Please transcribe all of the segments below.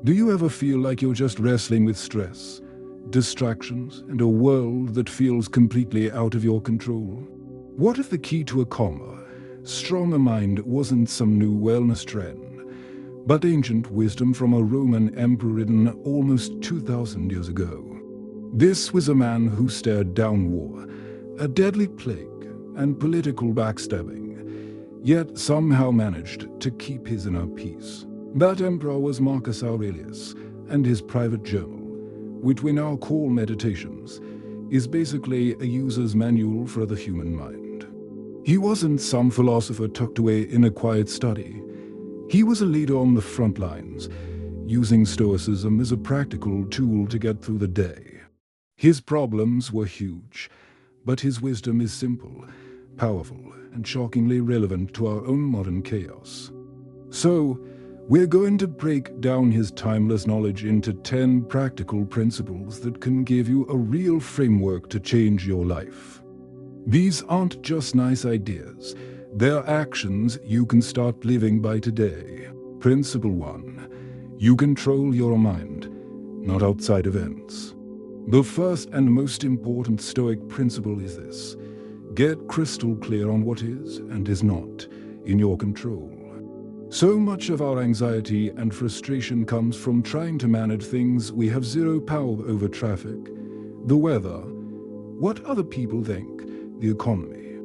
Do you ever feel like you're just wrestling with stress, distractions, and a world that feels completely out of your control? What if the key to a calmer, stronger mind wasn't some new wellness trend, but ancient wisdom from a Roman emperor written almost 2,000 years ago? This was a man who stared down war, a deadly plague, and political backstabbing, yet somehow managed to keep his inner peace. That emperor was Marcus Aurelius, and his private journal, which we now call Meditations, is basically a user's manual for the human mind. He wasn't some philosopher tucked away in a quiet study. He was a leader on the front lines, using Stoicism as a practical tool to get through the day. His problems were huge, but his wisdom is simple, powerful, and shockingly relevant to our own modern chaos. So, we're going to break down his timeless knowledge into 10 practical principles that can give you a real framework to change your life. These aren't just nice ideas, they're actions you can start living by today. Principle 1. You control your mind, not outside events. The first and most important Stoic principle is this: get crystal clear on what is and is not in your control. So much of our anxiety and frustration comes from trying to manage things we have zero power over: traffic, the weather, what other people think, the economy.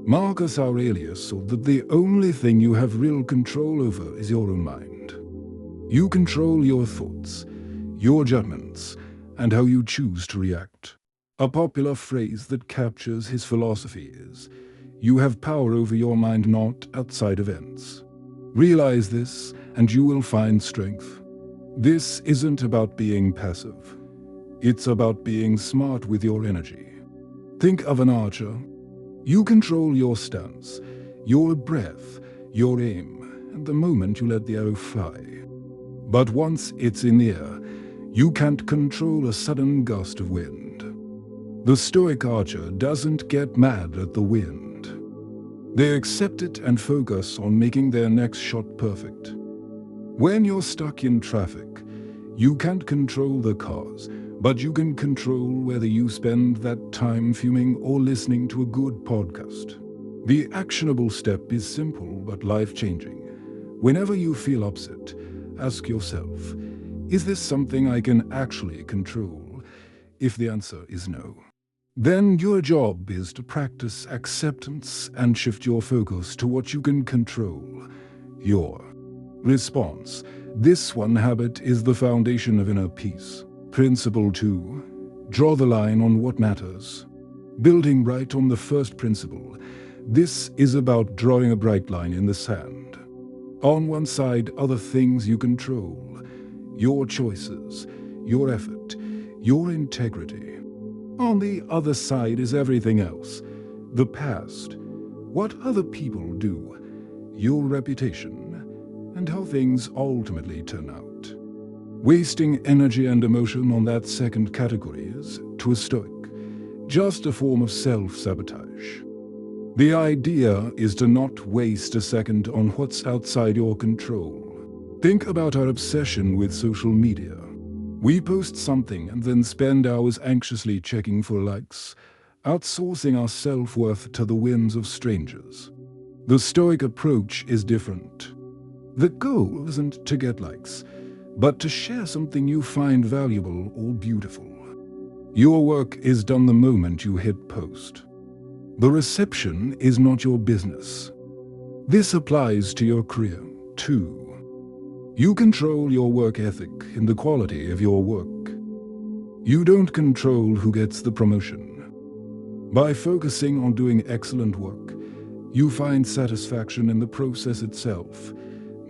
Marcus Aurelius saw that the only thing you have real control over is your own mind. You control your thoughts, your judgments, and how you choose to react. A popular phrase that captures his philosophy is, "You have power over your mind, not outside events." Realize this, and you will find strength. This isn't about being passive. It's about being smart with your energy. Think of an archer. You control your stance, your breath, your aim, and the moment you let the arrow fly. But once it's in the air, you can't control a sudden gust of wind. The Stoic archer doesn't get mad at the wind. They accept it and focus on making their next shot perfect. When you're stuck in traffic, you can't control the cars, but you can control whether you spend that time fuming or listening to a good podcast. The actionable step is simple but life-changing. Whenever you feel upset, ask yourself, is this something I can actually control? If the answer is no, then your job is to practice acceptance and shift your focus to what you can control: your response. This one habit is the foundation of inner peace. Principle 2. Draw the line on what matters. Building right on the first principle, this is about drawing a bright line in the sand. On one side are the things you control: your choices, your effort, your integrity. On the other side is everything else: the past, what other people do, your reputation, and how things ultimately turn out. Wasting energy and emotion on that second category is, to a Stoic, just a form of self-sabotage. The idea is to not waste a second on what's outside your control. Think about our obsession with social media. We post something and then spend hours anxiously checking for likes, outsourcing our self-worth to the whims of strangers. The Stoic approach is different. The goal isn't to get likes, but to share something you find valuable or beautiful. Your work is done the moment you hit post. The reception is not your business. This applies to your career, too. You control your work ethic in the quality of your work. You don't control who gets the promotion. By focusing on doing excellent work, you find satisfaction in the process itself,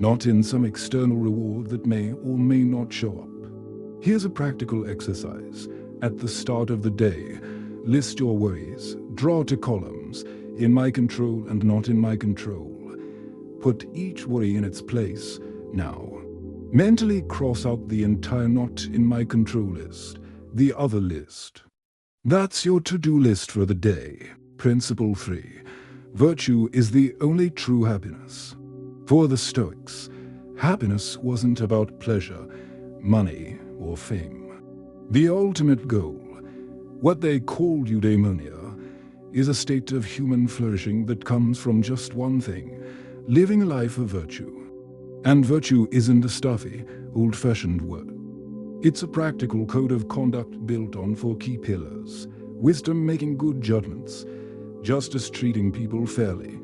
not in some external reward that may or may not show up. Here's a practical exercise. At the start of the day, list your worries, draw 2 columns, in my control and not in my control. Put each worry in its place. Now, mentally cross out the entire not in my control list, the other list. That's your to-do list for the day. Principle 3. Virtue is the only true happiness. For the Stoics, happiness wasn't about pleasure, money, or fame. The ultimate goal, what they call eudaimonia, is a state of human flourishing that comes from just one thing: living a life of virtue. And virtue isn't a stuffy, old-fashioned word. It's a practical code of conduct built on 4 key pillars: wisdom, making good judgments; justice, treating people fairly;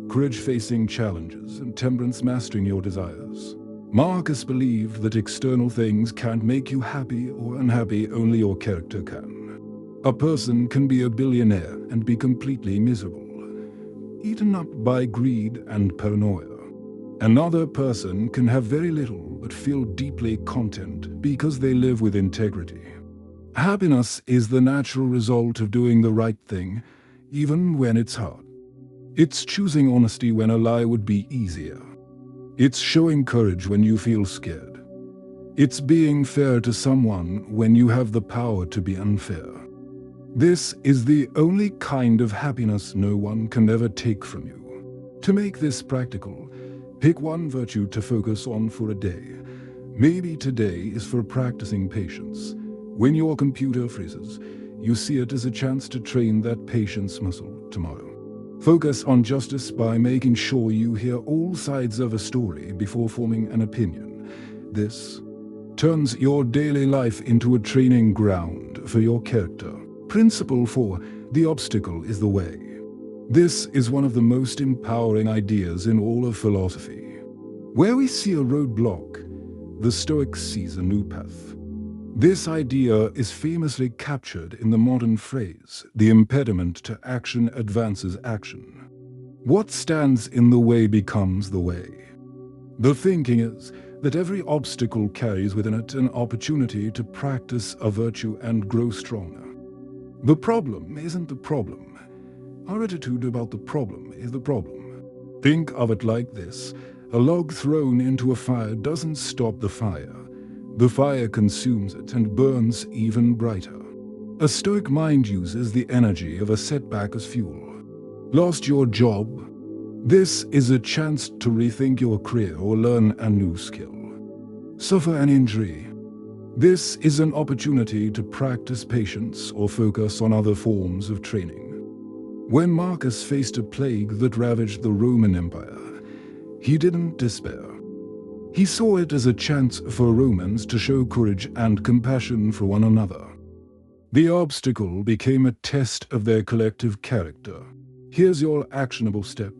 courage, facing challenges; and temperance, mastering your desires. Marcus believed that external things can't make you happy or unhappy, only your character can. A person can be a billionaire and be completely miserable, eaten up by greed and paranoia. Another person can have very little but feel deeply content because they live with integrity. Happiness is the natural result of doing the right thing, even when it's hard. It's choosing honesty when a lie would be easier. It's showing courage when you feel scared. It's being fair to someone when you have the power to be unfair. This is the only kind of happiness no one can ever take from you. To make this practical, pick one virtue to focus on for a day. Maybe today is for practicing patience. When your computer freezes, you see it as a chance to train that patience muscle tomorrow. Focus on justice by making sure you hear all sides of a story before forming an opinion. This turns your daily life into a training ground for your character. Principle 4: the obstacle is the way. This is one of the most empowering ideas in all of philosophy. Where we see a roadblock, the Stoic sees a new path. This idea is famously captured in the modern phrase, "The impediment to action advances action." What stands in the way becomes the way. The thinking is that every obstacle carries within it an opportunity to practice a virtue and grow stronger. The problem isn't the problem. Our attitude about the problem is the problem. Think of it like this: a log thrown into a fire doesn't stop the fire. The fire consumes it and burns even brighter. A Stoic mind uses the energy of a setback as fuel. Lost your job? This is a chance to rethink your career or learn a new skill. Suffer an injury? This is an opportunity to practice patience or focus on other forms of training. When Marcus faced a plague that ravaged the Roman Empire, he didn't despair. He saw it as a chance for Romans to show courage and compassion for one another. The obstacle became a test of their collective character. Here's your actionable step.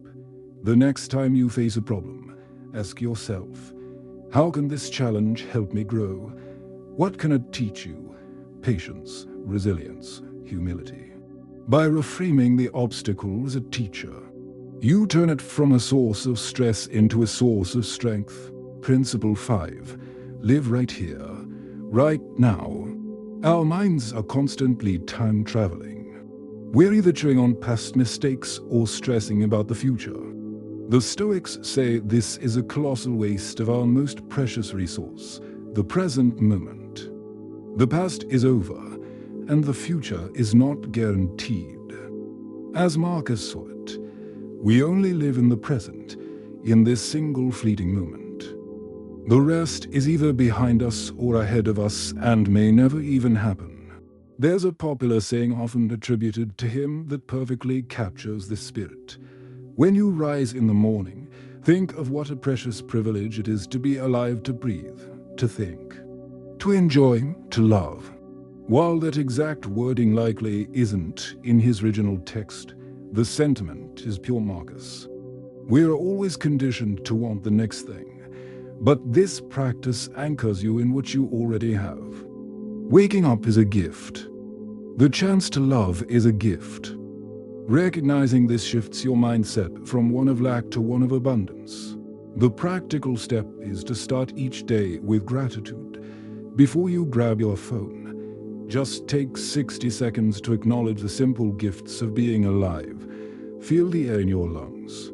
The next time you face a problem, ask yourself, how can this challenge help me grow? What can it teach you? Patience, resilience, humility. By reframing the obstacle as a teacher, you turn it from a source of stress into a source of strength. Principle 5: live right here, right now. Our minds are constantly time traveling. We're either chewing on past mistakes or stressing about the future. The Stoics say this is a colossal waste of our most precious resource, the present moment. The past is over, and the future is not guaranteed. As Marcus saw it, we only live in the present, in this single fleeting moment. The rest is either behind us or ahead of us and may never even happen. There's a popular saying often attributed to him that perfectly captures this spirit. When you rise in the morning, think of what a precious privilege it is to be alive, to breathe, to think, to enjoy, to love. While that exact wording likely isn't in his original text, the sentiment is pure Marcus. We're always conditioned to want the next thing, but this practice anchors you in what you already have. Waking up is a gift. The chance to love is a gift. Recognizing this shifts your mindset from one of lack to one of abundance. The practical step is to start each day with gratitude. Before you grab your phone, just take 60 seconds to acknowledge the simple gifts of being alive. Feel the air in your lungs.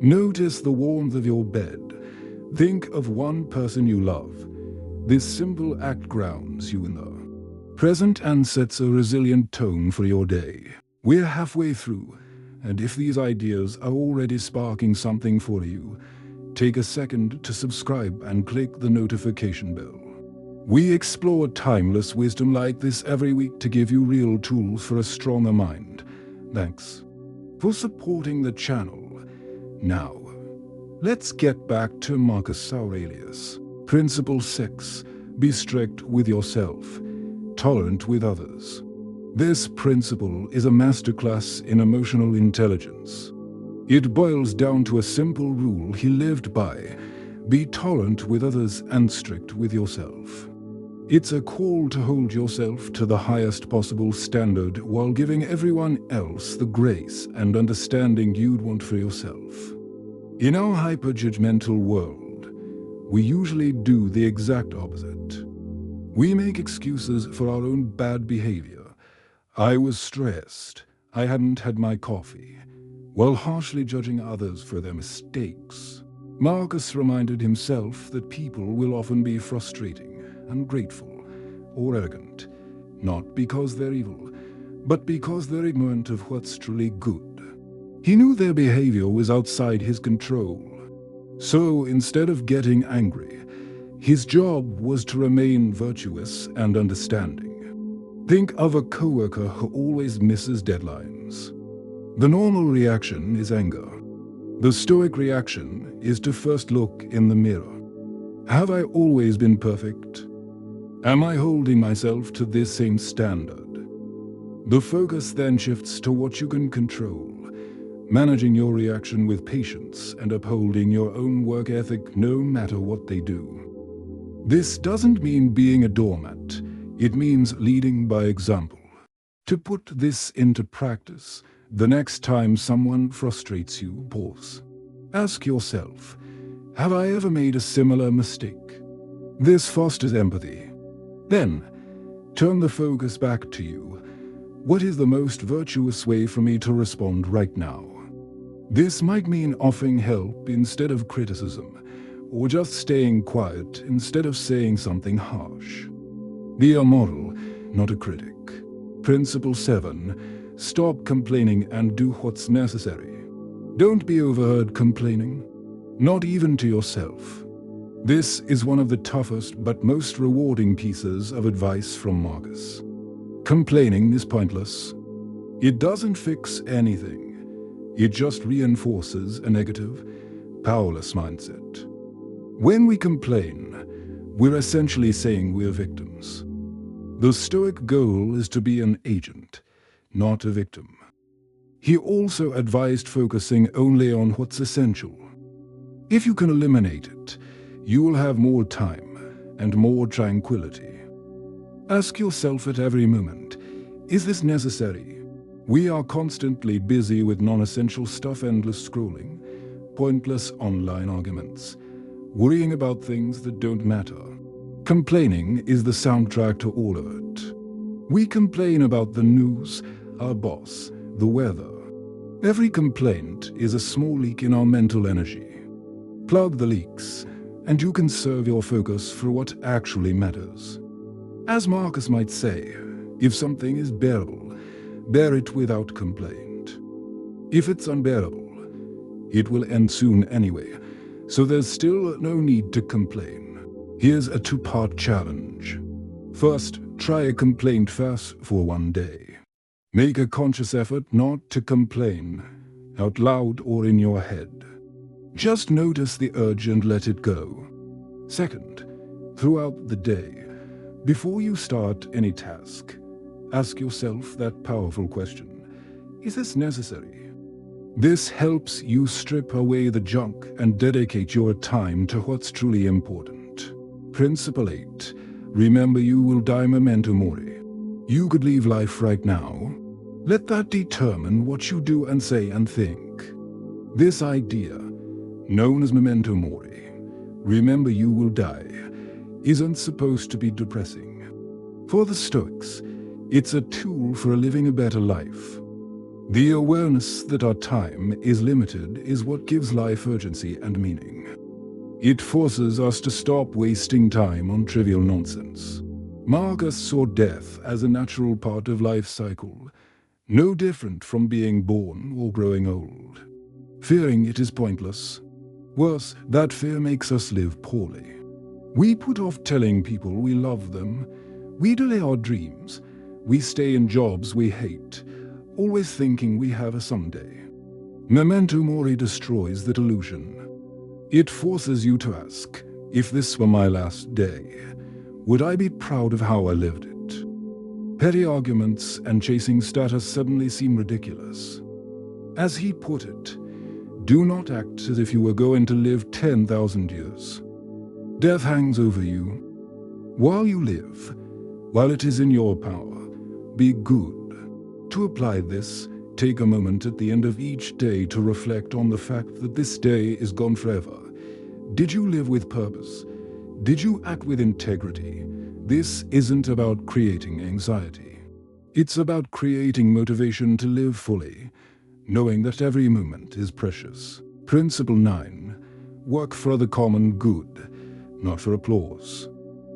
Notice the warmth of your bed. Think of one person you love. This simple act grounds you in the present and sets a resilient tone for your day. We're halfway through, and if these ideas are already sparking something for you, take a second to subscribe and click the notification bell. We explore timeless wisdom like this every week to give you real tools for a stronger mind. Thanks for supporting the channel. Now, let's get back to Marcus Aurelius. Principle 6. Be strict with yourself, tolerant with others. This principle is a masterclass in emotional intelligence. It boils down to a simple rule he lived by: be tolerant with others and strict with yourself. It's a call to hold yourself to the highest possible standard while giving everyone else the grace and understanding you'd want for yourself. In our hyper-judgmental world, we usually do the exact opposite. We make excuses for our own bad behavior. I was stressed, I hadn't had my coffee, while harshly judging others for their mistakes. Marcus reminded himself that people will often be frustrating, ungrateful, or arrogant, not because they're evil, but because they're ignorant of what's truly good. He knew their behavior was outside his control. So instead of getting angry, his job was to remain virtuous and understanding. Think of a coworker who always misses deadlines. The normal reaction is anger. The Stoic reaction is to first look in the mirror. Have I always been perfect? Am I holding myself to this same standard? The focus then shifts to what you can control, managing your reaction with patience and upholding your own work ethic no matter what they do. This doesn't mean being a doormat. It means leading by example. To put this into practice, the next time someone frustrates you, pause. Ask yourself, have I ever made a similar mistake? This fosters empathy. Then, turn the focus back to you. What is the most virtuous way for me to respond right now? This might mean offering help instead of criticism, or just staying quiet instead of saying something harsh. Be a model, not a critic. Principle 7. Stop complaining and do what's necessary. Don't be overheard complaining, not even to yourself. This is one of the toughest but most rewarding pieces of advice from Marcus. Complaining is pointless. It doesn't fix anything. It just reinforces a negative, powerless mindset. When we complain, we're essentially saying we're victims. The Stoic goal is to be an agent, not a victim. He also advised focusing only on what's essential. If you can eliminate it, you will have more time and more tranquility. Ask yourself at every moment, is this necessary? We are constantly busy with non-essential stuff, endless scrolling, pointless online arguments, worrying about things that don't matter. Complaining is the soundtrack to all of it. We complain about the news, our boss, the weather. Every complaint is a small leak in our mental energy. Plug the leaks, and you can serve your focus for what actually matters. As Marcus might say, if something is bearable, bear it without complaint. If it's unbearable, it will end soon anyway, so there's still no need to complain. Here's a two-part challenge. First, try a complaint fast for one day. Make a conscious effort not to complain, out loud or in your head. Just notice the urge and let it go. Second, throughout the day, before you start any task, ask yourself that powerful question: is this necessary? This helps you strip away the junk and dedicate your time to what's truly important. Principle 8. Remember, you will die memento mori. You could leave life right now. Let that determine what you do and say and think. This idea, known as memento mori, remember you will die, isn't supposed to be depressing. For the Stoics, it's a tool for living a better life. The awareness that our time is limited is what gives life urgency and meaning. It forces us to stop wasting time on trivial nonsense. Marcus saw death as a natural part of life's cycle, no different from being born or growing old. Fearing it is pointless. Worse, that fear makes us live poorly. We put off telling people we love them. We delay our dreams. We stay in jobs we hate, always thinking we have a someday. Memento mori destroys that illusion. It forces you to ask, if this were my last day, would I be proud of how I lived it? Petty arguments and chasing status suddenly seem ridiculous. As he put it, do not act as if you were going to live 10,000 years. Death hangs over you. While you live, while it is in your power, be good. To apply this, take a moment at the end of each day to reflect on the fact that this day is gone forever. Did you live with purpose? Did you act with integrity? This isn't about creating anxiety. It's about creating motivation to live fully, knowing that every moment is precious. Principle 9. Work for the common good, not for applause.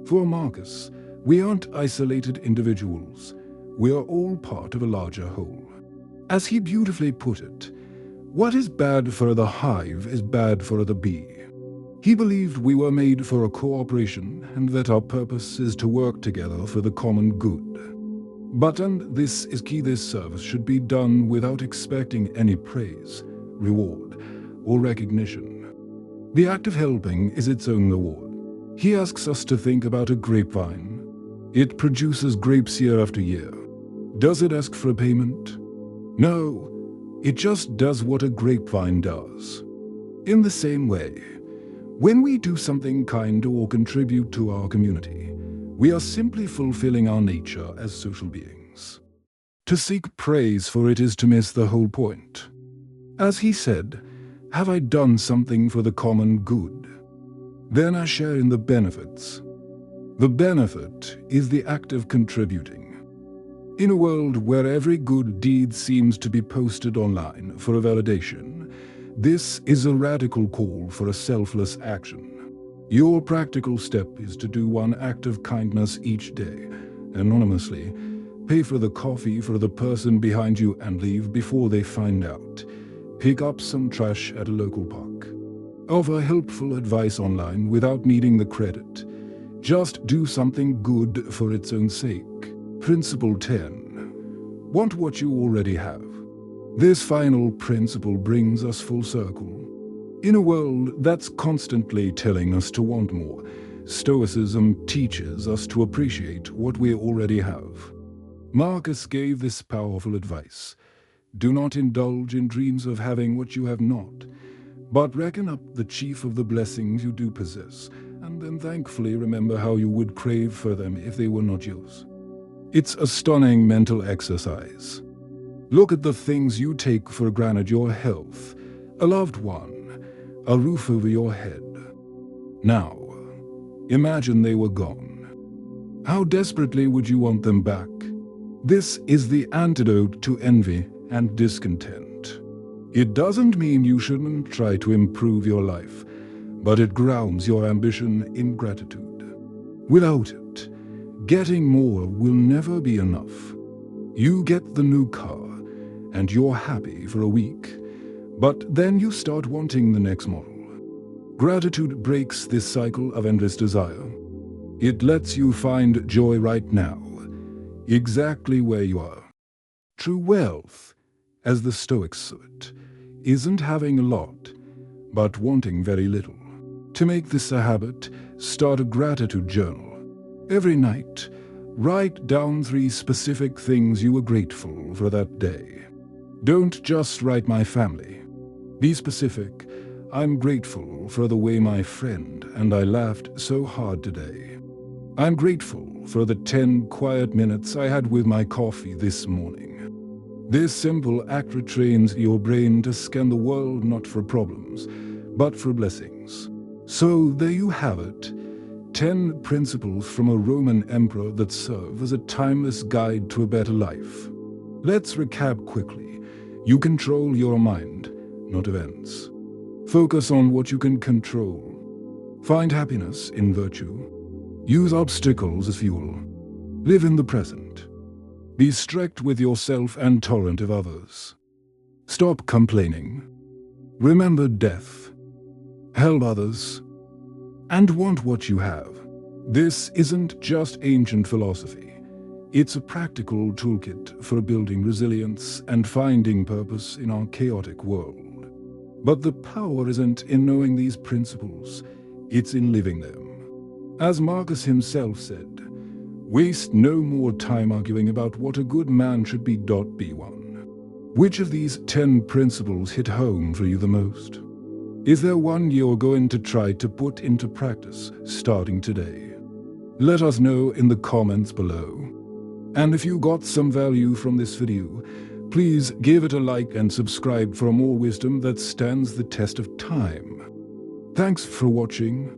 For Marcus, we aren't isolated individuals. We are all part of a larger whole. As he beautifully put it, what is bad for the hive is bad for the bee. He believed we were made for a cooperation and that our purpose is to work together for the common good. But, and this is key, this service should be done without expecting any praise, reward, or recognition. The act of helping is its own reward. He asks us to think about a grapevine. It produces grapes year after year. Does it ask for a payment? No, it just does what a grapevine does. In the same way, when we do something kind or contribute to our community, we are simply fulfilling our nature as social beings. To seek praise for it is to miss the whole point. As he said, have I done something for the common good? Then I share in the benefits. The benefit is the act of contributing. In a world where every good deed seems to be posted online for a validation, this is a radical call for a selfless action. Your practical step is to do one act of kindness each day, anonymously. Pay for the coffee for the person behind you and leave before they find out. Pick up some trash at a local park. Offer helpful advice online without needing the credit. Just do something good for its own sake. Principle 10. Want what you already have. This final principle brings us full circle. In a world that's constantly telling us to want more, Stoicism teaches us to appreciate what we already have. Marcus gave this powerful advice. Do not indulge in dreams of having what you have not, but reckon up the chief of the blessings you do possess, and then thankfully remember how you would crave for them if they were not yours. It's a stunning mental exercise. Look at the things you take for granted: your health, a loved one, a roof over your head. Now, imagine they were gone. How desperately would you want them back? This is the antidote to envy and discontent. It doesn't mean you shouldn't try to improve your life, but it grounds your ambition in gratitude. Without it, getting more will never be enough. You get the new car, and you're happy for a week, but then you start wanting the next model. Gratitude breaks this cycle of endless desire. It lets you find joy right now, exactly where you are. True wealth, as the Stoics saw it, isn't having a lot, but wanting very little. To make this a habit, start a gratitude journal. Every night, write down 3 specific things you were grateful for that day. Don't just write "my family." Be specific. I'm grateful for the way my friend and I laughed so hard today. I'm grateful for the 10 quiet minutes I had with my coffee this morning. This simple act retrains your brain to scan the world not for problems, but for blessings. So there you have it. 10 principles from a Roman emperor that serve as a timeless guide to a better life. Let's recap quickly. You control your mind, not events. Focus on what you can control. Find happiness in virtue. Use obstacles as fuel. Live in the present. Be strict with yourself and tolerant of others. Stop complaining. Remember death. Help others. and want what you have. This isn't just ancient philosophy. It's a practical toolkit for building resilience and finding purpose in our chaotic world. But the power isn't in knowing these principles, it's in living them. As Marcus himself said, waste no more time arguing about what a good man should be. Be one. Which of these 10 principles hit home for you the most? Is there one you're going to try to put into practice starting today? Let us know in the comments below. And if you got some value from this video, please give it a like and subscribe for more wisdom that stands the test of time. Thanks for watching.